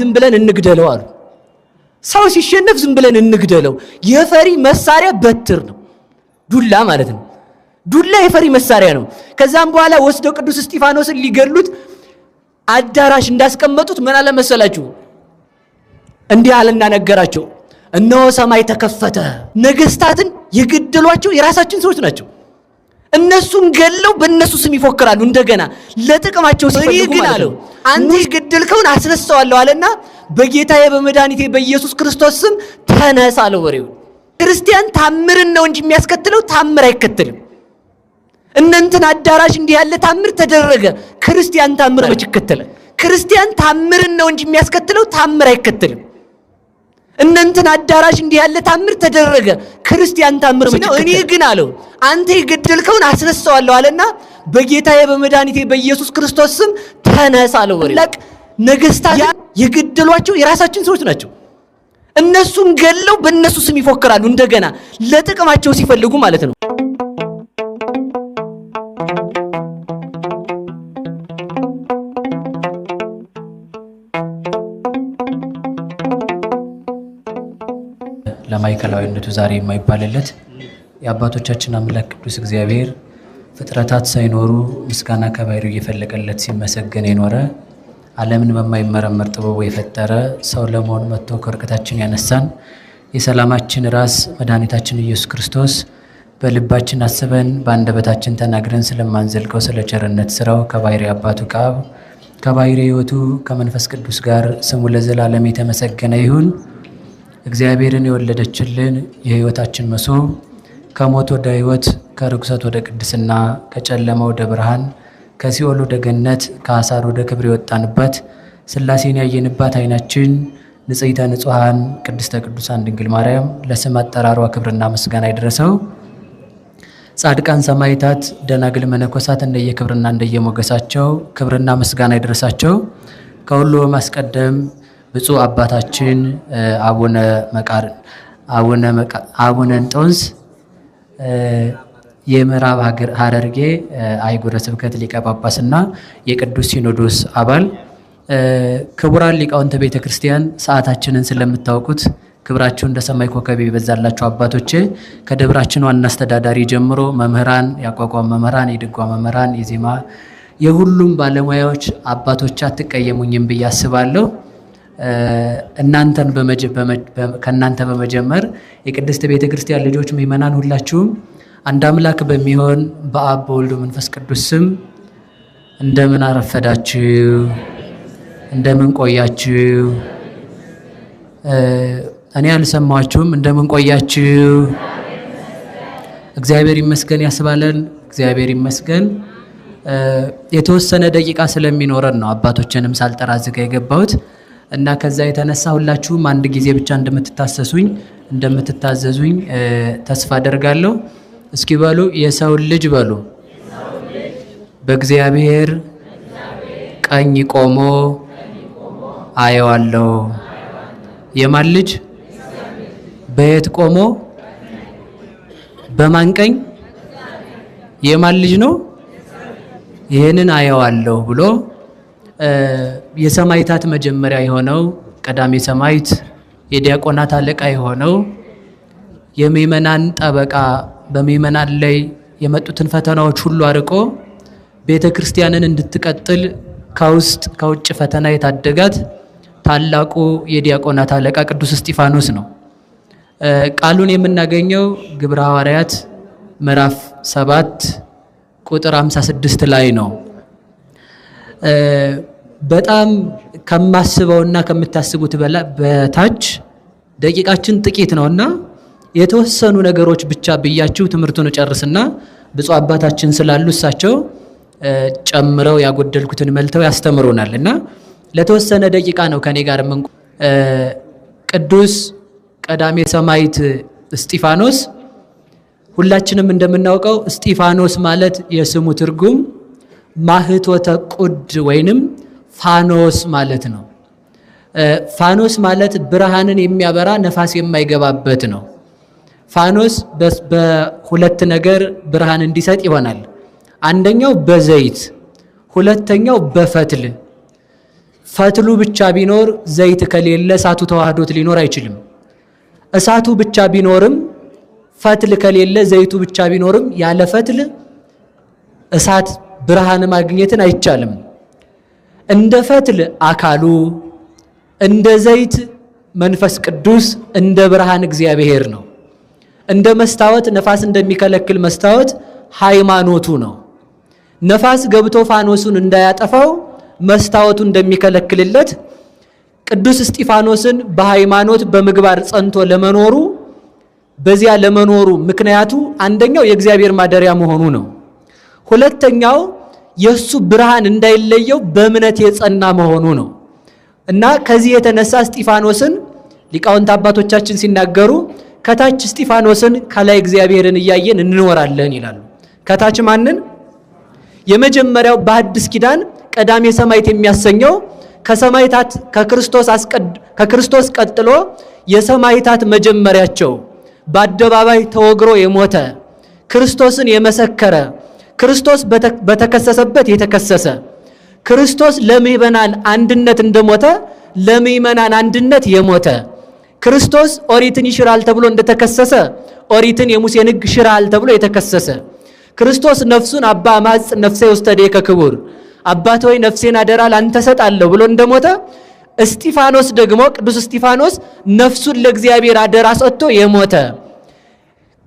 ዝም ብለን እንግደለው አሉ። ሰው ሲሸነፍ ዝም ብለን እንግደለው። የፈሪ መሳሪያ በትር ነው፣ ዱላ ማለት ነው። ዱላ የፈሪ መሳሪያ ነው። ከዛም በኋላ ወስደው ቅዱስ እስጢፋኖስን ሊገሉት አዳራሽ እንዳስቀመጡት ምን አለ መሰላችሁ? እንዲህ አለና ነገራቸው፣ እነሆ ሰማይ ተከፈተ። ነገስታትን የገደሏቸው የራሳችን ሰዎች ናቸው። እነሱን ገለው በእነሱ ስም ይፎክራሉ እንደገና ለጥቅማቸው ሲፈልጉ ማለት ነው። አንተ የገደልከውን አስነሳዋለሁ አለና በጌታዬ በመድኃኒቴ በኢየሱስ ክርስቶስ ስም ተነሳ አለው ወሬው። ክርስቲያን ታምርን ነው እንጂ የሚያስከትለው ታምር አይከተልም። እነንትን አዳራሽ እንዲህ ያለ ታምር ተደረገ፣ ክርስቲያን ታምር መች ይከተላል? ክርስቲያን ታምርን ነው እንጂ የሚያስከትለው ታምር አይከተልም። እነንትን አዳራሽ እንዲህ ያለ ታምር ተደረገ፣ ክርስቲያን ታምር መች ይከተላል? እኔ ግን አለው አንተ የገደልከውን አስነሳዋለሁ አለና በጌታዬ በመድኃኒቴ በኢየሱስ ክርስቶስ ስም ተነሳ አለው ወሬው። ነገስታት የገደሏቸው የራሳችን ሰዎች ናቸው። እነሱን ገለው በእነሱ ስም ይፎክራሉ እንደገና ለጥቅማቸው ሲፈልጉ ማለት ነው። ለማይከላዊነቱ ዛሬ የማይባልለት የአባቶቻችን አምላክ ቅዱስ እግዚአብሔር ፍጥረታት ሳይኖሩ ምስጋና ከባህሪው እየፈለቀለት ሲመሰገን የኖረ ዓለምን በማይመረመር ጥበቡ የፈጠረ ሰው ለመሆን መጥቶ ከርቀታችን ያነሳን የሰላማችን ራስ መድኃኒታችን ኢየሱስ ክርስቶስ በልባችን አስበን በአንደበታችን ተናግረን ስለማንዘልቀው ስለ ቸርነት ስራው ከባህሪ አባቱ ከአብ ከባህሪ ሕይወቱ ከመንፈስ ቅዱስ ጋር ስሙ ለዘላለም የተመሰገነ ይሁን። እግዚአብሔርን የወለደችልን የሕይወታችን መሶብ ከሞት ወደ ሕይወት ከርኩሰት ወደ ቅድስና ከጨለማ ወደ ብርሃን ከሲኦል ወደ ገነት ከአሳር ወደ ክብር የወጣንባት ሥላሴን ያየንባት ዓይናችን ንጽሕተ ንጹሐን ቅድስተ ቅዱሳን ድንግል ማርያም ለስም አጠራሯ ክብርና ምስጋና ይድረሰው። ጻድቃን ሰማዕታት፣ ደናግል መነኮሳት እንደየክብርና እንደየሞገሳቸው ክብርና ምስጋና ይድረሳቸው። ከሁሉ በማስቀደም ብፁዕ አባታችን አቡነ እንጦንስ የምዕራብ ሐረርጌ አህጉረ ስብከት ሊቀ ጳጳስና የቅዱስ ሲኖዶስ አባል፣ ክቡራን ሊቃውንተ ቤተ ክርስቲያን፣ ሰዓታችንን ስለምታውቁት ክብራችሁ እንደ ሰማይ ኮከብ ይበዛላችሁ አባቶቼ፣ ከደብራችን ዋና አስተዳዳሪ ጀምሮ መምህራን፣ ያቋቋም መምህራን፣ የድጓ መምህራን፣ የዜማ የሁሉም ባለሙያዎች አባቶች አትቀየሙኝም ብዬ አስባለሁ። ከእናንተ በመጀመር የቅድስት ቤተ ክርስቲያን ልጆች ምእመናን ሁላችሁም አንድ አምላክ በሚሆን በአብ በወልድ መንፈስ ቅዱስ ስም እንደምን አረፈዳችሁ? እንደምን ቆያችሁ? እኔ አልሰማችሁም? እንደምን ቆያችሁ? እግዚአብሔር ይመስገን ያስባለን። እግዚአብሔር ይመስገን። የተወሰነ ደቂቃ ስለሚኖረን ነው አባቶችንም ሳልጠራ ዝጋ የገባሁት እና ከዛ የተነሳ ሁላችሁም አንድ ጊዜ ብቻ እንደምትታዘዙኝ ተስፋ አደርጋለሁ። እስኪ በሉ የሰውን ልጅ በሉ በእግዚአብሔር ቀኝ ቆሞ አየዋለሁ። የማን ልጅ? በየት ቆሞ? በማን ቀኝ? የማን ልጅ ነው? ይህንን አየዋለሁ ብሎ የሰማዕታት መጀመሪያ የሆነው ቀዳሜ ሰማዕት የዲያቆናት አለቃ የሆነው የምእመናን ጠበቃ በምእመናን ላይ የመጡትን ፈተናዎች ሁሉ አርቆ ቤተ ክርስቲያንን እንድትቀጥል ከውስጥ ከውጭ ፈተና የታደጋት ታላቁ የዲያቆናት አለቃ ቅዱስ እስጢፋኖስ ነው። ቃሉን የምናገኘው ግብረ ሐዋርያት ምዕራፍ 7 ቁጥር 56 ላይ ነው። በጣም ከማስበውና ከምታስቡት በታች ደቂቃችን ጥቂት ነውና የተወሰኑ ነገሮች ብቻ ብያችሁ ትምህርቱን ጨርስና ብፁዕ አባታችን ስላሉ እሳቸው ጨምረው ያጎደልኩትን መልተው ያስተምሩናል እና ለተወሰነ ደቂቃ ነው ከኔ ጋር ቅዱስ ቀዳሜ ሰማዕት እስጢፋኖስ ሁላችንም እንደምናውቀው እስጢፋኖስ ማለት የስሙ ትርጉም ማህቶተ ቁድ ወይንም ፋኖስ ማለት ነው። ፋኖስ ማለት ብርሃንን የሚያበራ ነፋስ የማይገባበት ነው። ፋኖስ በሁለት ነገር ብርሃን እንዲሰጥ ይሆናል። አንደኛው በዘይት፣ ሁለተኛው በፈትል። ፈትሉ ብቻ ቢኖር ዘይት ከሌለ እሳቱ ተዋህዶት ሊኖር አይችልም። እሳቱ ብቻ ቢኖርም ፈትል ከሌለ ዘይቱ ብቻ ቢኖርም ያለ ፈትል እሳት ብርሃን ማግኘትን አይቻልም። እንደ ፈትል አካሉ፣ እንደ ዘይት መንፈስ ቅዱስ፣ እንደ ብርሃን እግዚአብሔር ነው። እንደ መስታወት ነፋስ እንደሚከለክል መስታወት ሃይማኖቱ ነው። ነፋስ ገብቶ ፋኖሱን እንዳያጠፋው መስታወቱ እንደሚከለክልለት ቅዱስ እስጢፋኖስን በሃይማኖት በምግባር ጸንቶ ለመኖሩ በዚያ ለመኖሩ ምክንያቱ አንደኛው የእግዚአብሔር ማደሪያ መሆኑ ነው። ሁለተኛው የሱ ብርሃን እንዳይለየው በእምነት የጸና መሆኑ ነው እና ከዚህ የተነሳ እስጢፋኖስን ሊቃውንት አባቶቻችን ሲናገሩ ከታች እስጢፋኖስን ከላይ እግዚአብሔርን እያየን እንኖራለን ይላሉ። ከታች ማንን? የመጀመሪያው በአዲስ ኪዳን ቀዳሜ ሰማዕት የሚያሰኘው ከሰማዕታት ከክርስቶስ ቀጥሎ የሰማዕታት መጀመሪያቸው በአደባባይ ተወግሮ የሞተ ክርስቶስን የመሰከረ ክርስቶስ በተከሰሰበት የተከሰሰ ክርስቶስ ለምእመናን አንድነት እንደሞተ ለምእመናን አንድነት የሞተ ክርስቶስ ኦሪትን ይሽራል ተብሎ እንደተከሰሰ ኦሪትን የሙሴን ሕግ ሽራል ተብሎ የተከሰሰ ክርስቶስ ነፍሱን አባ ማጽ ነፍሴ ወስተዴከ ክቡር አባት ሆይ ነፍሴን አደራ ላንተ ሰጣለሁ ብሎ እንደሞተ እስጢፋኖስ ደግሞ ቅዱስ እስጢፋኖስ ነፍሱን ለእግዚአብሔር አደራ ሰጥቶ የሞተ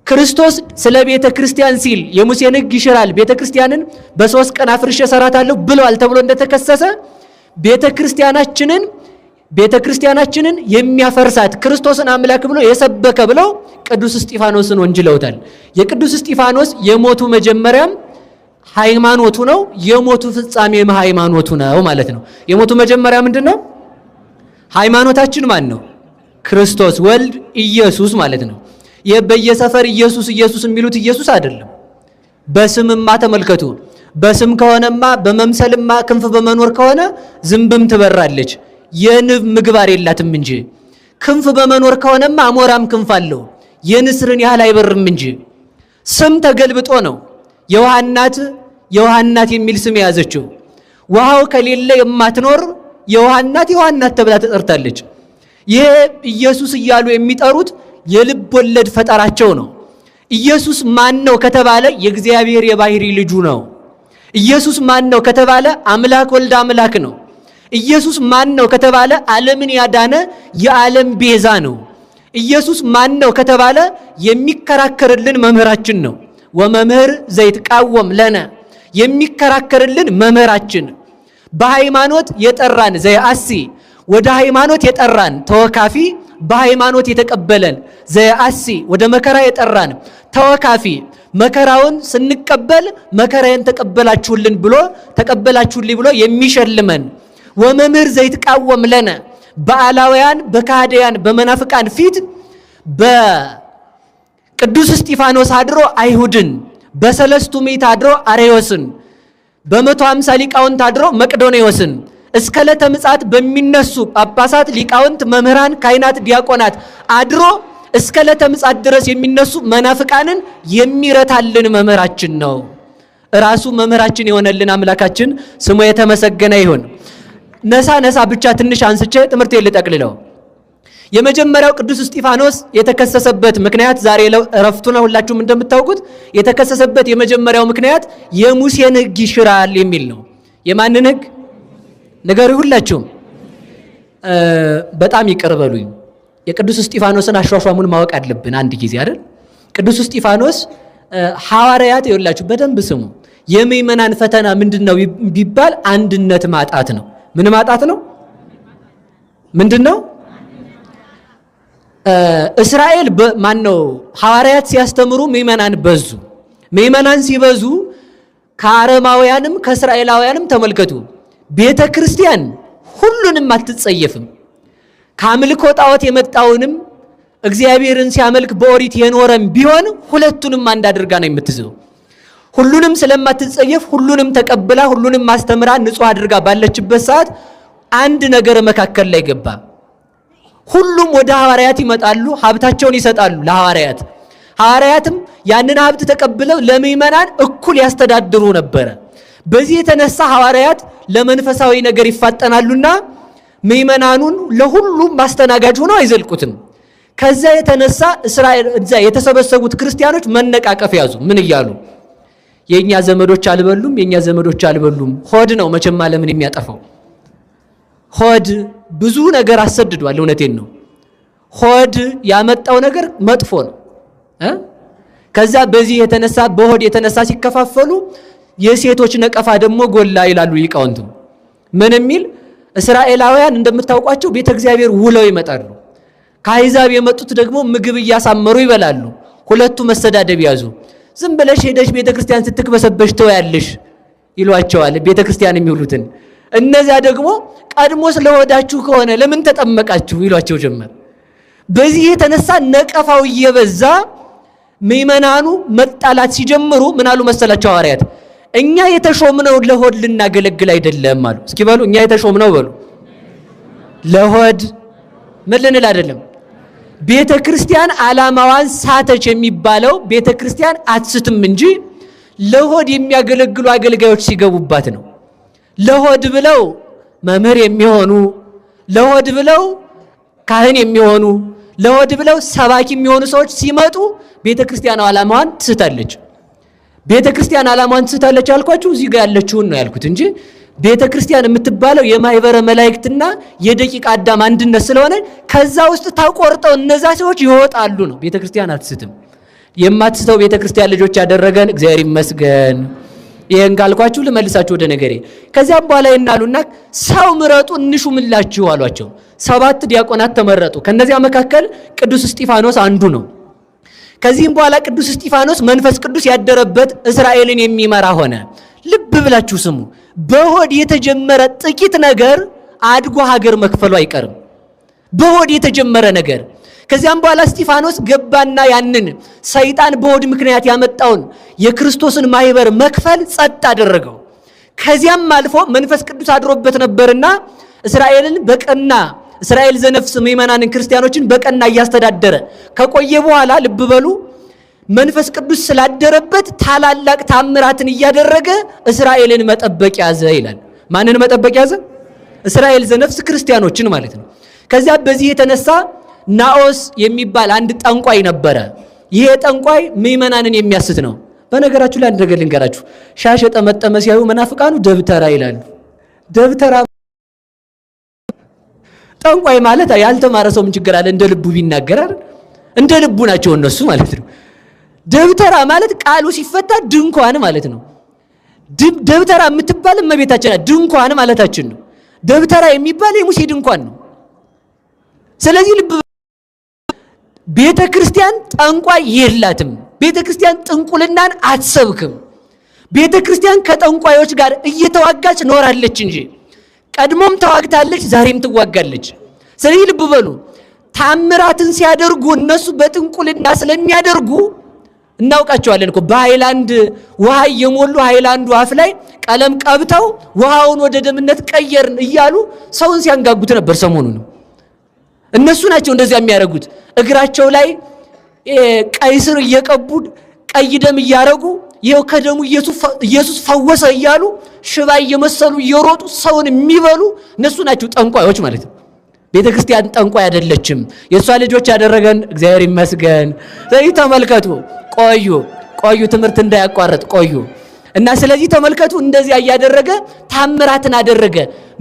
ክርስቶስ ስለ ቤተ ክርስቲያን ሲል የሙሴን ሕግ ይሽራል ቤተ ክርስቲያንን በ3 ቀን አፍርሼ እሰራታለሁ ብሏል ተብሎ እንደተከሰሰ ቤተ ክርስቲያናችንን የሚያፈርሳት ክርስቶስን አምላክ ብሎ የሰበከ ብለው ቅዱስ እስጢፋኖስን ወንጅለውታል። የቅዱስ እስጢፋኖስ የሞቱ መጀመሪያም ሃይማኖቱ ነው፣ የሞቱ ፍጻሜም ሃይማኖቱ ነው ማለት ነው። የሞቱ መጀመሪያ ምንድነው? ሃይማኖታችን ማን ነው? ክርስቶስ ወልድ ኢየሱስ ማለት ነው። የበየሰፈር ኢየሱስ የሚሉት ኢየሱስ አይደለም። በስምማ ተመልከቱ። በስም ከሆነማ በመምሰልማ ክንፍ በመኖር ከሆነ ዝንብም ትበራለች፣ የንብ ምግባር የላትም እንጂ። ክንፍ በመኖር ከሆነማ አሞራም ክንፍ አለው፣ የንስርን ያህል አይበርም እንጂ። ስም ተገልብጦ ነው የውሃ እናት የሚል ስም የያዘችው። ውሃው ከሌለ የማትኖር የውሃ እናት ተብላ ተጠርታለች። ይሄ ኢየሱስ እያሉ የሚጠሩት የልብ ወለድ ፈጠራቸው ነው። ኢየሱስ ማን ነው ከተባለ የእግዚአብሔር የባህሪ ልጁ ነው። ኢየሱስ ማን ነው ከተባለ አምላክ ወልድ አምላክ ነው። ኢየሱስ ማን ነው ከተባለ ዓለምን ያዳነ የዓለም ቤዛ ነው። ኢየሱስ ማን ነው ከተባለ የሚከራከርልን መምህራችን ነው። ወመምህር ዘይትቃወም ለነ የሚከራከርልን መምህራችን፣ በሃይማኖት የጠራን ዘያሲ ወደ ሃይማኖት የጠራን ተወካፊ፣ በሃይማኖት የተቀበለን ዘያሲ ወደ መከራ የጠራን ተወካፊ፣ መከራውን ስንቀበል መከራዬን ተቀበላችሁልኝ ብሎ የሚሸልመን ወመምህር ዘይትቃወም ለነ በአላውያን በካህዲያን በመናፍቃን ፊት በቅዱስ እስጢፋኖስ አድሮ አይሁድን፣ በሰለስቱ ምዕት አድሮ አርዮስን፣ በ150 ሊቃውንት አድሮ መቅዶኔዎስን፣ እስከ ዕለተ ምጽአት በሚነሱ ጳጳሳት፣ ሊቃውንት፣ መምህራን፣ ካህናት፣ ዲያቆናት አድሮ እስከ ዕለተ ምጽአት ድረስ የሚነሱ መናፍቃንን የሚረታልን መምህራችን ነው። ራሱ መምህራችን የሆነልን አምላካችን ስሙ የተመሰገነ ይሁን። ነሳ ብቻ ትንሽ አንስቼ ትምህርት ልጠቅልለው። የመጀመሪያው ቅዱስ እስጢፋኖስ የተከሰሰበት ምክንያት ዛሬ እረፍቱ ነው። ሁላችሁም እንደምታውቁት የተከሰሰበት የመጀመሪያው ምክንያት የሙሴን ሕግ ይሽራል የሚል ነው። የማንን ሕግ ንገሩ ሁላችሁም። በጣም ይቅር በሉኝ። የቅዱስ እስጢፋኖስን አሿሿሙን ማወቅ አለብን አንድ ጊዜ አይደል? ቅዱስ እስጢፋኖስ ሐዋርያት ይኸውላችሁ በደንብ ስሙ። የምእመናን ፈተና ምንድነው ቢባል አንድነት ማጣት ነው። ምን ማጣት ነው? ምንድነው? እስራኤል ማነው ሐዋርያት ሲያስተምሩ ምእመናን በዙ። ምእመናን ሲበዙ ከአረማውያንም ከእስራኤላውያንም ተመልከቱ፣ ቤተ ክርስቲያን ሁሉንም አትጸየፍም። ከአምልኮ ጣዖት የመጣውንም እግዚአብሔርን ሲያመልክ በኦሪት የኖረም ቢሆን ሁለቱንም አንድ አድርጋ ነው የምትይዘው። ሁሉንም ስለማትጸየፍ ሁሉንም ተቀብላ ሁሉንም ማስተምራ ንጹህ አድርጋ ባለችበት ሰዓት አንድ ነገር መካከል ላይ ገባ። ሁሉም ወደ ሐዋርያት ይመጣሉ፣ ሀብታቸውን ይሰጣሉ ለሐዋርያት። ሐዋርያትም ያንን ሀብት ተቀብለው ለምእመናን እኩል ያስተዳድሩ ነበረ። በዚህ የተነሳ ሐዋርያት ለመንፈሳዊ ነገር ይፋጠናሉና ምእመናኑን ለሁሉም ማስተናጋጅ ሆነው አይዘልቁትም። ከዛ የተነሳ እስራኤል እዛ የተሰበሰቡት ክርስቲያኖች መነቃቀፍ ያዙ። ምን እያሉ? የኛ ዘመዶች አልበሉም። ሆድ ነው መቼም ዓለምን የሚያጠፋው። ሆድ ብዙ ነገር አሰድዷል። እውነቴን ነው። ሆድ ያመጣው ነገር መጥፎ ነው። ከዛ በዚህ የተነሳ በሆድ የተነሳ ሲከፋፈሉ የሴቶች ነቀፋ ደግሞ ጎላ ይላሉ ሊቃውንቱ። ምን የሚል? እስራኤላውያን እንደምታውቋቸው ቤተ እግዚአብሔር ውለው ይመጣሉ። ከአሕዛብ የመጡት ደግሞ ምግብ እያሳመሩ ይበላሉ። ሁለቱ መሰዳደብ ያዙ። ዝም ብለሽ ሄደሽ ቤተ ክርስቲያን ስትክበሰበሽ ተወያለሽ ይሏቸዋል ቤተ ክርስቲያን የሚውሉትን። እነዚያ ደግሞ ቀድሞ ስለወዳችሁ ከሆነ ለምን ተጠመቃችሁ ይሏቸው ጀመር። በዚህ የተነሳ ነቀፋው እየበዛ ምእመናኑ መጣላት ሲጀምሩ ምን አሉ መሰላቸው ሐዋርያት? እኛ የተሾምነው ለሆድ ልናገለግል አይደለም አሉ። እስኪ በሉ እኛ የተሾምነው በሉ ለሆድ ምን ልንል አይደለም። ቤተ ክርስቲያን ዓላማዋን ሳተች የሚባለው ቤተ ክርስቲያን አትስትም እንጂ ለሆድ የሚያገለግሉ አገልጋዮች ሲገቡባት ነው። ለሆድ ብለው መምህር የሚሆኑ፣ ለሆድ ብለው ካህን የሚሆኑ፣ ለሆድ ብለው ሰባኪ የሚሆኑ ሰዎች ሲመጡ ቤተ ክርስቲያን ዓላማዋን ትስታለች። ቤተ ክርስቲያን ዓላማዋን ትስታለች ያልኳችሁ እዚህ ጋር ያለችውን ነው ያልኩት እንጂ ቤተ ክርስቲያን የምትባለው የማይበረ መላእክትና የደቂቀ አዳም አንድነት ስለሆነ ከዛ ውስጥ ተቆርጠው እነዛ ሰዎች ይወጣሉ ነው። ቤተ ክርስቲያን አትስትም። የማትስተው ቤተ ክርስቲያን ልጆች ያደረገን እግዚአብሔር ይመስገን። ይሄን ካልኳችሁ ልመልሳችሁ ወደ ነገሬ። ከዚያም በኋላ ይናሉና ሰው ምረጡ እንሹምላችሁ አሏቸው። 7 ዲያቆናት ተመረጡ። ከነዚያ መካከል ቅዱስ እስጢፋኖስ አንዱ ነው። ከዚህም በኋላ ቅዱስ እስጢፋኖስ መንፈስ ቅዱስ ያደረበት እስራኤልን የሚመራ ሆነ። ልብ ብላችሁ ስሙ። በሆድ የተጀመረ ጥቂት ነገር አድጎ ሀገር መክፈሉ አይቀርም። በሆድ የተጀመረ ነገር ከዚያም በኋላ እስጢፋኖስ ገባና ያንን ሰይጣን በሆድ ምክንያት ያመጣውን የክርስቶስን ማህበር መክፈል ጸጥ አደረገው። ከዚያም አልፎ መንፈስ ቅዱስ አድሮበት ነበርና እስራኤልን በቀና እስራኤል ዘነፍስ ምእመናንን ክርስቲያኖችን በቀና እያስተዳደረ ከቆየ በኋላ ልብ በሉ መንፈስ ቅዱስ ስላደረበት ታላላቅ ታምራትን እያደረገ እስራኤልን መጠበቅ ያዘ ይላል። ማንን መጠበቅ ያዘ? እስራኤል ዘነፍስ ክርስቲያኖችን ማለት ነው። ከዚያ በዚህ የተነሳ ናኦስ የሚባል አንድ ጠንቋይ ነበረ። ይሄ ጠንቋይ ምእመናንን የሚያስት ነው። በነገራችሁ ላይ አንድ ነገር ልንገራችሁ። ሻሽ የጠመጠመ ሲያዩ መናፍቃኑ ደብተራ ይላሉ። ደብተራ ጠንቋይ ማለት ያልተማረ ሰው ምን ችግር አለ? እንደ ልቡ ቢናገራል። እንደ ልቡ ናቸው እነሱ ማለት ነው። ደብተራ ማለት ቃሉ ሲፈታ ድንኳን ማለት ነው። ደብተራ የምትባል እመቤታችን ድንኳን ማለታችን ነው። ደብተራ የሚባል የሙሴ ድንኳን ነው። ስለዚህ ልብ ቤተ ክርስቲያን ጠንቋይ የላትም። ቤተ ክርስቲያን ጥንቁልናን አትሰብክም። ቤተ ክርስቲያን ከጠንቋዮች ጋር እየተዋጋች ኖራለች እንጂ ቀድሞም ተዋግታለች፣ ዛሬም ትዋጋለች። ስለዚህ ልብ በሉ ታምራትን ሲያደርጉ እነሱ በጥንቁልና ስለሚያደርጉ እናውቃቸዋለን እኮ። በሃይላንድ ውሃ እየሞሉ ሃይላንዱ አፍ ላይ ቀለም ቀብተው ውሃውን ወደ ደምነት ቀየርን እያሉ ሰውን ሲያንጋጉት ነበር ሰሞኑን። እነሱ ናቸው እንደዚያ የሚያደርጉት። እግራቸው ላይ ቀይ ስር እየቀቡ ቀይ ደም እያረጉ ይኸው ከደሙ ኢየሱስ ፈወሰ እያሉ ሽባ እየመሰሉ እየሮጡ ሰውን የሚበሉ እነሱ ናቸው ጠንቋዮች ማለት ነው። ቤተ ክርስቲያን ጠንቋይ አይደለችም። የእሷ ልጆች ያደረገን እግዚአብሔር ይመስገን። ስለዚህ ተመልከቱ፣ ቆዩ ትምህርት እንዳያቋርጥ ቆዩ እና ስለዚህ ተመልከቱ፣ እንደዚያ እያደረገ ታምራትን አደረገ።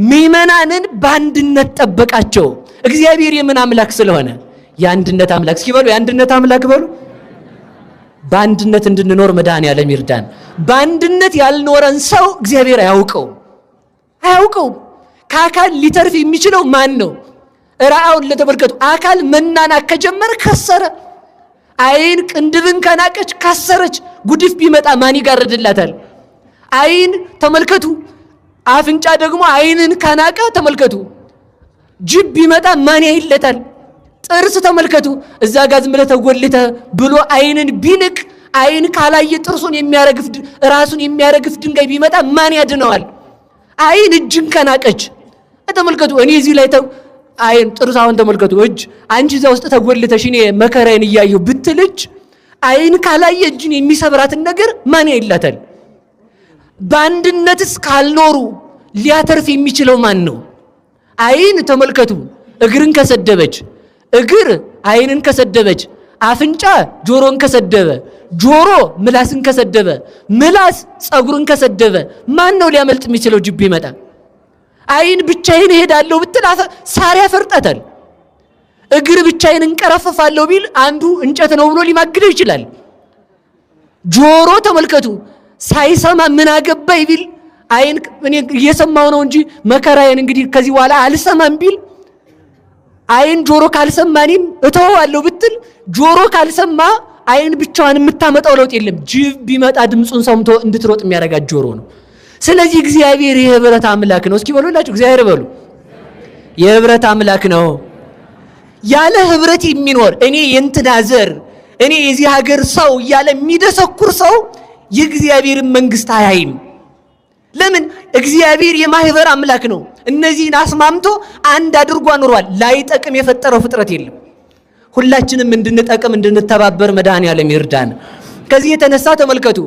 ምእመናንን በአንድነት ጠበቃቸው። እግዚአብሔር የምን አምላክ ስለሆነ የአንድነት አምላክ። እስኪ በሉ የአንድነት አምላክ በሉ። በአንድነት እንድንኖር መድኃኔዓለም ይርዳን። በአንድነት ያልኖረን ሰው እግዚአብሔር አያውቀውም። ከአካል ሊተርፍ የሚችለው ማን ነው? ራአውን ለተመልከቱ። አካል መናናቅ ከጀመረ ከሰረ። አይን ቅንድብን ከናቀች ከሰረች። ጉድፍ ቢመጣ ማን ይጋርድላታል? አይን ተመልከቱ። አፍንጫ ደግሞ አይንን ከናቀ ተመልከቱ፣ ጅብ ቢመጣ ማን ያይለታል? ጥርስ ተመልከቱ። እዛ ጋር ዝም ብለህ ተጎልተ ብሎ አይንን ቢንቅ አይን ካላየ ጥርሱን የሚያረግፍ ራሱን የሚያረግፍ ድንጋይ ቢመጣ ማን ያድነዋል? አይን እጅን ከናቀች ተመልከቱ። እኔ እዚህ ላይ አይን ጥርስ አሁን ተመልከቱ። እጅ አንቺ እዛ ውስጥ ተጎልተሽ እኔ መከራዬን እያየሁ ብትልጅ አይን ካላየ እጅን የሚሰብራትን ነገር ማን ያይላታል? በአንድነትስ ካልኖሩ ሊያተርፍ የሚችለው ማን ነው? አይን ተመልከቱ እግርን ከሰደበች፣ እግር አይንን ከሰደበች፣ አፍንጫ ጆሮን ከሰደበ፣ ጆሮ ምላስን ከሰደበ፣ ምላስ ጸጉርን ከሰደበ ማን ነው ሊያመልጥ የሚችለው? ጅብ ይመጣ። አይን ብቻዬን እሄዳለሁ ብትል ሳር ያፈርጣታል። እግር ብቻዬን እንቀረፈፋለሁ ቢል አንዱ እንጨት ነው ብሎ ሊማግደው ይችላል። ጆሮ ተመልከቱ ሳይሰማ ምን አገባኝ ቢል አይን እኔ እየሰማው ነው እንጂ መከራዬን እንግዲህ ከዚህ በኋላ አልሰማም ቢል አይን ጆሮ ካልሰማኒም እተወዋለሁ ብትል ጆሮ ካልሰማ አይን ብቻዋን የምታመጣው ለውጥ የለም። ጅብ ቢመጣ ድምፁን ሰምቶ እንድትሮጥ የሚያረጋት ጆሮ ነው። ስለዚህ እግዚአብሔር የህብረት አምላክ ነው። እስኪ በሉላችሁ እግዚአብሔር በሉ። የህብረት አምላክ ነው። ያለ ህብረት የሚኖር እኔ የእንትና ዘር እኔ የዚህ ሀገር ሰው እያለ የሚደሰኩር ሰው የእግዚአብሔርን መንግስት አያይም። ለምን? እግዚአብሔር የማህበር አምላክ ነው። እነዚህን አስማምቶ አንድ አድርጎ አኑሯል። ላይጠቅም የፈጠረው ፍጥረት የለም። ሁላችንም እንድንጠቅም እንድንተባበር መድኃኔዓለም ይርዳን። ከዚህ የተነሳ ተመልከቱ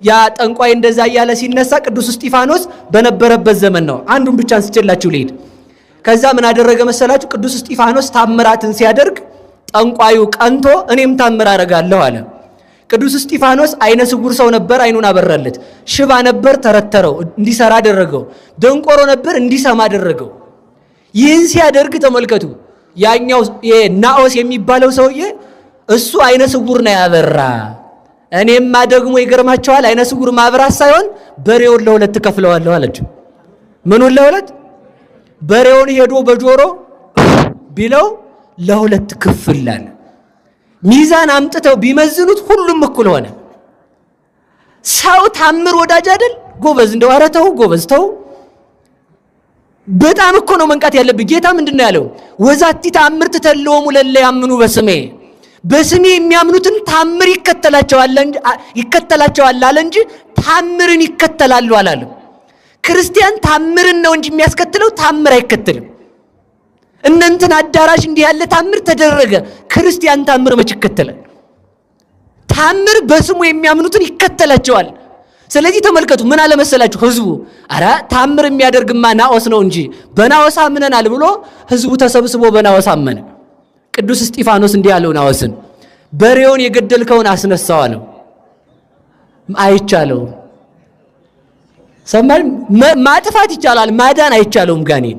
ያ ጠንቋይ እንደዛ እያለ ሲነሳ ቅዱስ እስጢፋኖስ በነበረበት ዘመን ነው። አንዱን ብቻ አንስቼላችሁ ልሂድ። ከዛ ምን አደረገ መሰላችሁ? ቅዱስ እስጢፋኖስ ታምራትን ሲያደርግ ጠንቋዩ ቀንቶ እኔም ታምር አደርጋለሁ አለ። ቅዱስ እስጢፋኖስ አይነ ስውር ሰው ነበር፣ አይኑን አበራለት። ሽባ ነበር፣ ተረተረው እንዲሰራ አደረገው። ደንቆሮ ነበር፣ እንዲሰማ አደረገው። ይህን ሲያደርግ ተመልከቱ ያኛው ናኦስ የሚባለው ሰውዬ እሱ አይነ ስውር ነው ያበራ። እኔማ ደግሞ ይገርማቸዋል አይነ ስውር ማብራት ሳይሆን በሬውን ለሁለት ከፍለዋለሁ አለችው። ምኑን ለሁለት? በሬውን ሄዶ በጆሮ ቢለው ለሁለት ክፍል አለ። ሚዛን አምጥተው ቢመዝኑት ሁሉም እኩል ሆነ። ሰው ታምር ወዳጅ አይደል? ጎበዝ እንደው ኧረ ተው ጎበዝ ተው። በጣም እኮ ነው መንቃት ያለብህ። ጌታ ምንድነው ያለው? ወዛቲ ታምር ተተለወሙ ለለ ያምኑ በስሜ፣ በስሜ የሚያምኑትን ታምር ይከተላቸዋል አለ እንጂ ታምርን ይከተላሉ አላለም። ክርስቲያን ታምርን ነው እንጂ የሚያስከትለው ታምር አይከተልም። እነንትን አዳራሽ እንዲህ ያለ ታምር ተደረገ፣ ክርስቲያን ታምር መች ይከተላል? ታምር በስሙ የሚያምኑትን ይከተላቸዋል። ስለዚህ ተመልከቱ ምን አለ መሰላችሁ ህዝቡ፣ አረ ታምር የሚያደርግማ ናኦስ ነው እንጂ በናኦስ አምነናል ብሎ ህዝቡ ተሰብስቦ በናኦስ አመነ። ቅዱስ እስጢፋኖስ እንዲህ ያለው ናኦስን፣ በሬውን የገደልከውን አስነሳው አለው። አይቻለውም። ሰማል ማጥፋት ይቻላል፣ ማዳን አይቻለውም ጋኔን።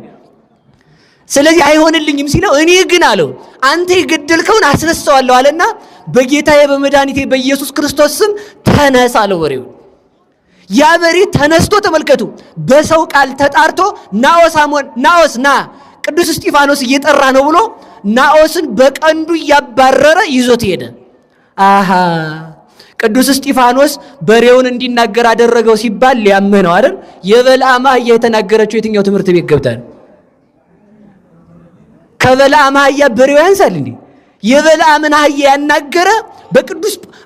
ስለዚህ አይሆንልኝም ሲለው እኔ ግን አለው አንተ የገደልከውን አስነሳዋለሁ አለና በጌታዬ በመድኃኒቴ በኢየሱስ ክርስቶስ ስም ተነስ አለው በሬው። ያ በሬ ተነስቶ ተመልከቱ በሰው ቃል ተጣርቶ ናኦስ ና ቅዱስ እስጢፋኖስ እየጠራ ነው ብሎ ናኦስን በቀንዱ እያባረረ ይዞት ሄደ። አሃ ቅዱስ እስጢፋኖስ በሬውን እንዲናገር አደረገው ሲባል ሊያምህ ነው አይደል? የበለዓም አህያ የተናገረችው የትኛው ትምህርት ቤት ገብታ ነው? ከበለዓም አህያ በሬው ያንሳል እንዴ? የበለዓምን አህያ ያናገረ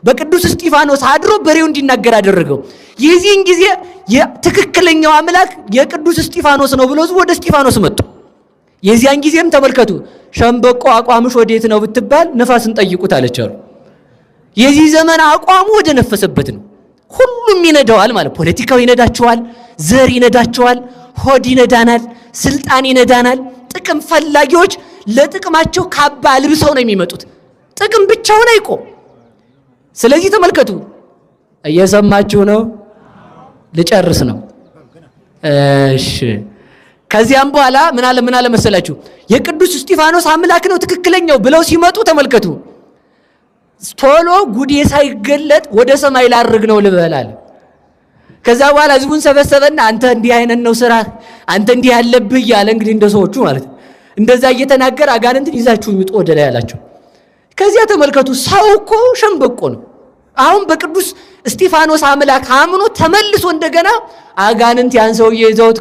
በቅዱስ እስጢፋኖስ አድሮ በሬው እንዲናገር አደረገው። የዚህን ጊዜ የትክክለኛው አምላክ የቅዱስ እስጢፋኖስ ነው ብሎ ወደ እስጢፋኖስ መጡ። የዚያን ጊዜም ተመልከቱ ሸምበቆ አቋምሽ ወዴት ነው ብትባል ነፋስን ጠይቁት አለቻሉ። የዚህ ዘመን አቋሙ ወደ ነፈሰበት ነው። ሁሉም ይነዳዋል ማለት ፖለቲካው ይነዳቸዋል፣ ዘር ይነዳቸዋል፣ ሆድ ይነዳናል፣ ስልጣን ይነዳናል። ጥቅም ፈላጊዎች ለጥቅማቸው ካባ ልብሰው ነው የሚመጡት። ጥቅም ብቻውን አይቆም። ስለዚህ ተመልከቱ እየሰማችሁ ነው? ልጨርስ ነው። እሺ ከዚያም በኋላ ምን አለ መሰላችሁ? የቅዱስ እስጢፋኖስ አምላክ ነው ትክክለኛው ብለው ሲመጡ ተመልከቱ ቶሎ ጉዴ ሳይገለጥ ወደ ሰማይ ላርግ ነው ልበላል። ከዛ በኋላ ህዝቡን ሰበሰበና አንተ እንዲህ አይነት ነው ስራ፣ አንተ እንዲህ ያለብህ እያለ እንግዲህ እንደሰዎቹ ማለት እንደዛ እየተናገረ አጋንንትን ይዛችሁ ይውጡ ወደ ላይ አላቸው። ከዚያ ተመልከቱ ሰው እኮ ሸምበቆ ነው። አሁን በቅዱስ እስጢፋኖስ አምላክ አምኖ ተመልሶ እንደገና አጋንንት ያን ሰውዬ ይዘውት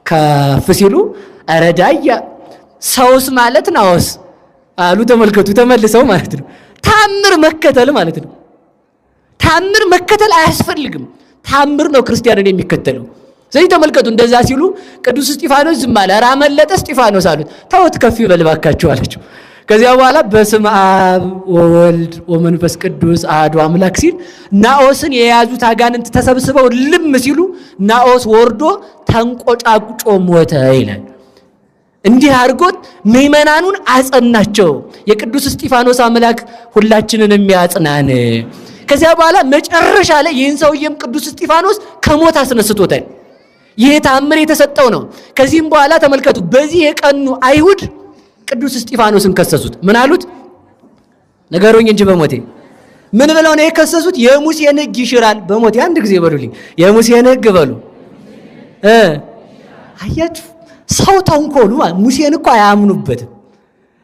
ከፍ ሲሉ አረዳያ ሰውስ ማለት ናኦስ አሉ። ተመልከቱ ተመልሰው ማለት ነው። ታምር መከተል ማለት ነው። ታምር መከተል አያስፈልግም። ታምር ነው ክርስቲያንን የሚከተለው። ስለዚህ ተመልከቱ እንደዛ ሲሉ ቅዱስ እስጢፋኖስ ዝም አለ። ኧረ አመለጠ እስጢፋኖስ አሉት። ተውት ከፍ ይበል እባካችሁ አላቸው። ከዚያ በኋላ በስመ አብ ወወልድ ወመንፈስ ቅዱስ አሐዱ አምላክ ሲል ናኦስን የያዙት አጋንንት ተሰብስበው ልም ሲሉ ናኦስ ወርዶ ተንቆጫቁጮ ሞተ ይላል። እንዲህ አድርጎት ምእመናኑን አጸናቸው። የቅዱስ እስጢፋኖስ አምላክ ሁላችንን የሚያጽናን። ከዚያ በኋላ መጨረሻ ላይ ይህን ሰውየም ቅዱስ እስጢፋኖስ ከሞት አስነስቶታል። ይህ ተአምር የተሰጠው ነው። ከዚህም በኋላ ተመልከቱ፣ በዚህ የቀኑ አይሁድ ቅዱስ እስጢፋኖስን ከሰሱት። ምን አሉት? ነገሩኝ እንጂ በሞቴ ምን ብለው ነው የከሰሱት? የሙሴን ሕግ ይሽራል። በሞቴ አንድ ጊዜ በሉልኝ፣ የሙሴን ሕግ በሉ። አያችሁ ሰው ተንኮሉ። ሙሴን እኮ አያምኑበትም።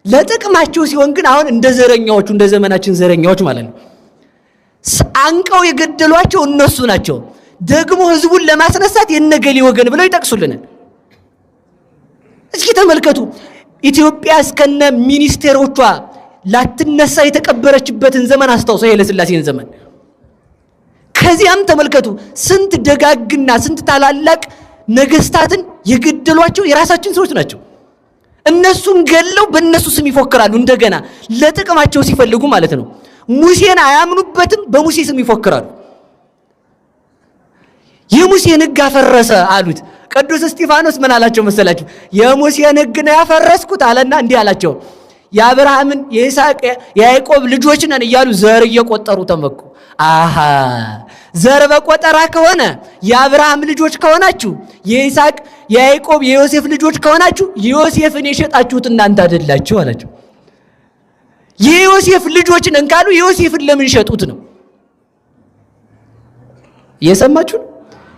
ለጥቅማቸው ሲሆን ግን አሁን እንደ ዘረኛዎቹ እንደ ዘመናችን ዘረኛዎች ማለት ነው አንቀው የገደሏቸው እነሱ ናቸው። ደግሞ ህዝቡን ለማስነሳት የነገሌ ወገን ብለው ይጠቅሱልናል። እስኪ ተመልከቱ፣ ኢትዮጵያ እስከነ ሚኒስቴሮቿ ላትነሳ የተቀበረችበትን ዘመን አስታውሰው፣ ኃይለ ሥላሴን ዘመን። ከዚያም ተመልከቱ ስንት ደጋግና ስንት ታላላቅ ነገስታትን የገደሏቸው የራሳችን ሰዎች ናቸው። እነሱን ገለው በእነሱ ስም ይፎክራሉ። እንደገና ለጥቅማቸው ሲፈልጉ ማለት ነው። ሙሴን አያምኑበትም፣ በሙሴ ስም ይፎክራሉ። የሙሴን ሕግ አፈረሰ አሉት። ቅዱስ እስጢፋኖስ ምን አላቸው መሰላችሁ? የሙሴን ሕግ ነው ያፈረስኩት አለና እንዲህ አላቸው፣ የአብርሃምን የይስሐቅ የያዕቆብ ልጆች ነን እያሉ ዘር እየቆጠሩ ተመኩ። አሃ ዘር በቆጠራ ከሆነ የአብርሃም ልጆች ከሆናችሁ የይስሐቅ የያዕቆብ የዮሴፍ ልጆች ከሆናችሁ ዮሴፍን የሸጣችሁት እናንተ አይደላችሁ አላቸው። የዮሴፍ ልጆች ነን ካሉ ዮሴፍን ለምን ሸጡት ነው? እየሰማችሁ?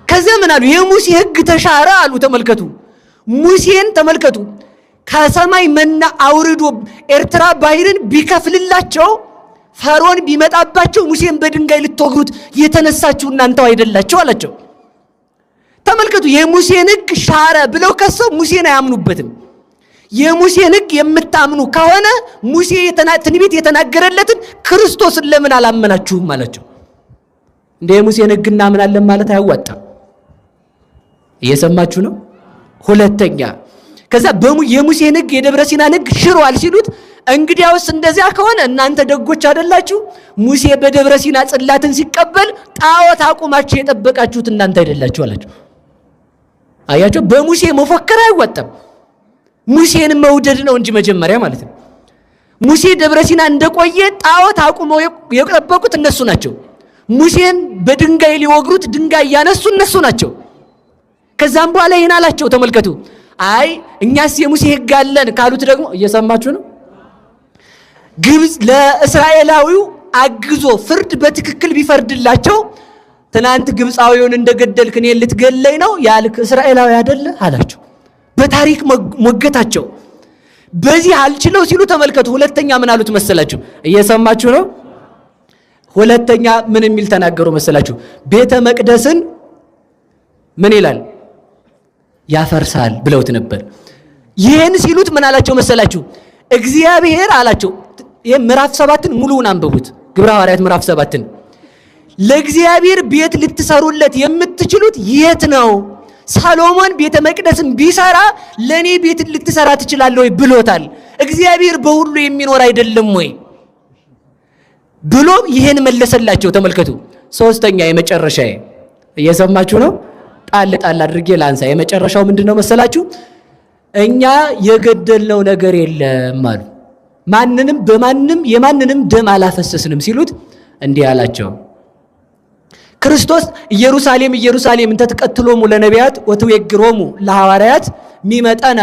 ከዚያ ምን አሉ? የሙሴ ሕግ ተሻረ አሉ። ተመልከቱ ሙሴን ተመልከቱ። ከሰማይ መና አውርዶ ኤርትራ ባህርን ቢከፍልላቸው ፈርዖን ቢመጣባቸው ሙሴን በድንጋይ ልትወግሩት የተነሳችሁ እናንተው አይደላችሁ አላቸው። ተመልከቱ የሙሴን ሕግ ሻረ ብለው ከሰው ሙሴን አያምኑበትም። የሙሴን ሕግ የምታምኑ ከሆነ ሙሴ ትንቢት የተናገረለትን ክርስቶስን ለምን አላመናችሁም አላቸው። እንደ የሙሴን ሕግ እናምናለን ማለት አያዋጣም። እየሰማችሁ ነው? ሁለተኛ ከዛ የሙሴን ሕግ የደብረ ሲናን ሕግ ሽሯል ሲሉት እንግዲያውስ እንደዚያ ከሆነ እናንተ ደጎች አይደላችሁ? ሙሴ በደብረ ሲና ጽላትን ሲቀበል ጣዖት አቁማችሁ የጠበቃችሁት እናንተ አይደላችሁ አላቸው። አያቸው በሙሴ መፎከር አይወጣም። ሙሴን መውደድ ነው እንጂ መጀመሪያ ማለት ነው። ሙሴ ደብረ ሲና እንደቆየ ጣዖት አቁመው የጠበቁት እነሱ ናቸው። ሙሴን በድንጋይ ሊወግሩት ድንጋይ ያነሱ እነሱ ናቸው። ከዛም በኋላ ይሄን አላቸው። ተመልከቱ አይ እኛስ የሙሴ ሕግ አለን ካሉት ደግሞ እየሰማችሁ ነው። ግብፅ ለእስራኤላዊው አግዞ ፍርድ በትክክል ቢፈርድላቸው ትናንት ግብፃዊውን እንደገደልክ እኔን ልትገለኝ ነው ያልክ እስራኤላዊ አይደለ አላቸው። በታሪክ ሞገታቸው። በዚህ አልችለው ሲሉ ተመልከቱ ሁለተኛ ምን አሉት መሰላችሁ? እየሰማችሁ ነው? ሁለተኛ ምን የሚል ተናገሩ መሰላችሁ? ቤተ መቅደስን ምን ይላል ያፈርሳል ብለውት ነበር። ይህን ሲሉት ምን አላቸው መሰላችሁ? እግዚአብሔር አላቸው። ይህ ምዕራፍ 7ን ሙሉውን አንብቡት። ግብረ ሐዋርያት ምዕራፍ 7ን ለእግዚአብሔር ቤት ልትሰሩለት የምትችሉት የት ነው? ሰሎሞን ቤተ መቅደስን ቢሰራ ለኔ ቤት ልትሰራ ትችላለህ ወይ ብሎታል። እግዚአብሔር በሁሉ የሚኖር አይደለም ወይ ብሎ ይሄን መለሰላቸው። ተመልከቱ ሶስተኛ የመጨረሻ እየሰማችሁ ነው? ጣል አድርጌ ላንሳ። የመጨረሻው ምንድነው መሰላችሁ? እኛ የገደልነው ነገር የለም አሉ። ማንንም በማንም የማንንም ደም አላፈሰስንም ሲሉት እንዲህ አላቸው። ክርስቶስ ኢየሩሳሌም እንተ ተቀትሎሙ ለነቢያት ወትወግሮሙ ለሐዋርያት ሚመጣነ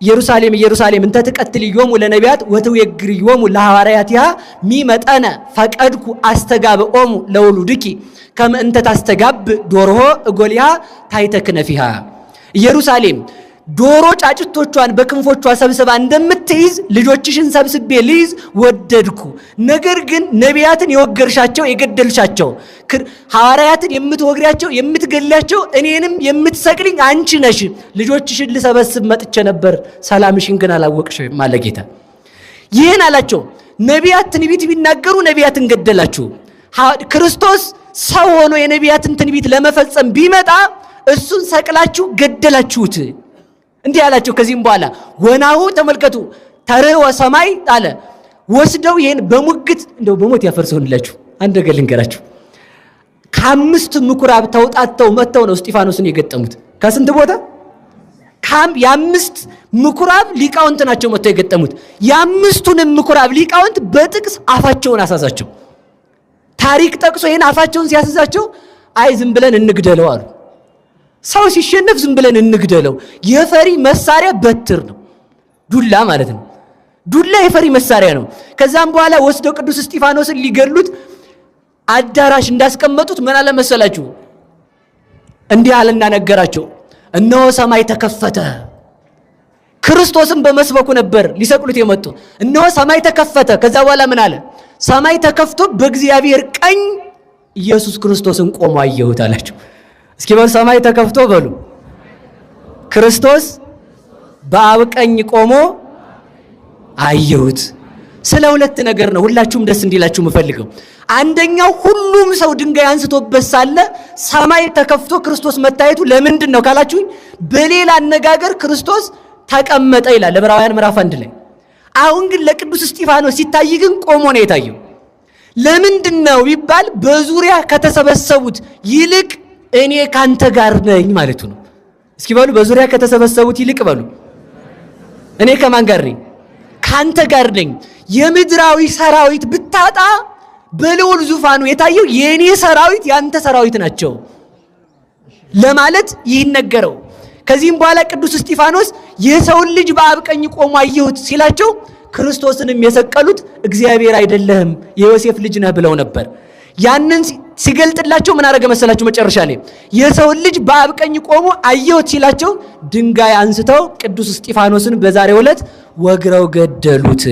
ኢየሩሳሌም እንተ ተቀትልዮሙ ለነቢያት ወትወግርዮሙ ለሐዋርያት ያ ሚመጣነ ፈቀድኩ አስተጋብኦሙ ለውሉድኪ ከመ እንተ ታስተጋብ ዶርሆ እጎሊሃ ታይተክነፊሃ። ኢየሩሳሌም ዶሮ ጫጭቶቿን በክንፎቿ ሰብስባ እንደምትይዝ ልጆችሽን ሰብስቤ ልይዝ ወደድኩ። ነገር ግን ነቢያትን የወገርሻቸው የገደልሻቸው፣ ሐዋርያትን የምትወግሪያቸው የምትገላቸው፣ እኔንም የምትሰቅልኝ አንቺ ነሽ። ልጆችሽን ልሰበስብ መጥቼ ነበር፣ ሰላምሽን ግን አላወቅሽም አለ ጌታ። ይህን አላቸው። ነቢያት ትንቢት ቢናገሩ ነቢያትን ገደላችሁ። ክርስቶስ ሰው ሆኖ የነቢያትን ትንቢት ለመፈጸም ቢመጣ እሱን ሰቅላችሁ ገደላችሁት። እንዲህ አላቸው። ከዚህም በኋላ ወናሁ ተመልከቱ ተርኅወ ሰማይ አለ። ወስደው ይሄን በሙግት እንደው በሞት ያፈርሰውንላችሁ አንድ ነገር ልንገራችሁ። ከ5 ምኩራብ ተውጣተው መተው ነው እስጢፋኖስን የገጠሙት። ከስንት ቦታ? የአምስት ምኩራብ ሊቃውንት ናቸው መጥተው የገጠሙት። የአምስቱንም ምኩራብ ሊቃውንት በጥቅስ አፋቸውን አሳዛቸው። ታሪክ ጠቅሶ ይሄን አፋቸውን ሲያስዛቸው አይ ዝም ብለን እንግደለው አሉ። ሰው ሲሸነፍ ዝም ብለን እንግደለው። የፈሪ መሳሪያ በትር ነው፣ ዱላ ማለት ነው። ዱላ የፈሪ መሳሪያ ነው። ከዛም በኋላ ወስደው ቅዱስ እስጢፋኖስን ሊገሉት አዳራሽ እንዳስቀመጡት ምን አለ መሰላችሁ? እንዲህ አለና ነገራቸው፣ እነሆ ሰማይ ተከፈተ። ክርስቶስን በመስበኩ ነበር ሊሰቅሉት የመጡ። እነሆ ሰማይ ተከፈተ። ከዛ በኋላ ምን አለ? ሰማይ ተከፍቶ በእግዚአብሔር ቀኝ ኢየሱስ ክርስቶስን ቆሞ አየሁት አላቸው። እስኪ በሉ ሰማይ ተከፍቶ በሉ። ክርስቶስ በአብ ቀኝ ቆሞ አየሁት። ስለ ሁለት ነገር ነው ሁላችሁም ደስ እንዲላችሁ የምፈልገው። አንደኛው ሁሉም ሰው ድንጋይ አንስቶበት ሳለ ሰማይ ተከፍቶ ክርስቶስ መታየቱ ለምንድን ነው ካላችሁኝ፣ በሌላ አነጋገር ክርስቶስ ተቀመጠ ይላል ዕብራውያን ምዕራፍ 1 ላይ። አሁን ግን ለቅዱስ እስጢፋኖስ ሲታይ ግን ቆሞ ነው የታየው። ለምንድን ነው ቢባል በዙሪያ ከተሰበሰቡት ይልቅ እኔ ካንተ ጋር ነኝ ማለቱ ነው። እስኪ በሉ በዙሪያ ከተሰበሰቡት ይልቅ በሉ እኔ ከማን ጋር ነኝ? ካንተ ጋር ነኝ። የምድራዊ ሰራዊት ብታጣ በልዑል ዙፋኑ የታየው የኔ ሰራዊት ያንተ ሰራዊት ናቸው ለማለት ይህን ነገረው። ከዚህም በኋላ ቅዱስ እስጢፋኖስ የሰውን ልጅ በአብ ቀኝ ቆሞ አየሁት ሲላቸው ክርስቶስንም የሰቀሉት እግዚአብሔር አይደለህም የዮሴፍ ልጅ ነህ ብለው ነበር። ያንን ሲገልጥላቸው ምን አደረገ መሰላችሁ? መጨረሻ ላይ የሰውን ልጅ በአብ ቀኝ ቆሞ አየሁት ሲላቸው ድንጋይ አንስተው ቅዱስ እስጢፋኖስን በዛሬው ዕለት ወግረው ገደሉት።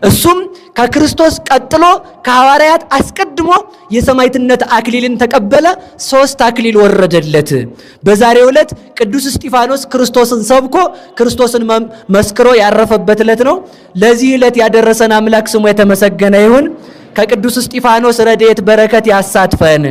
እሱም ከክርስቶስ ቀጥሎ ከሐዋርያት አስቀድሞ የሰማዕትነት አክሊልን ተቀበለ። 3 አክሊል ወረደለት። በዛሬው ዕለት ቅዱስ እስጢፋኖስ ክርስቶስን ሰብኮ ክርስቶስን መስክሮ ያረፈበት ዕለት ነው። ለዚህ ዕለት ያደረሰን አምላክ ስሙ የተመሰገነ ይሁን። ከቅዱስ እስጢፋኖስ ረድኤት በረከት ያሳትፈን።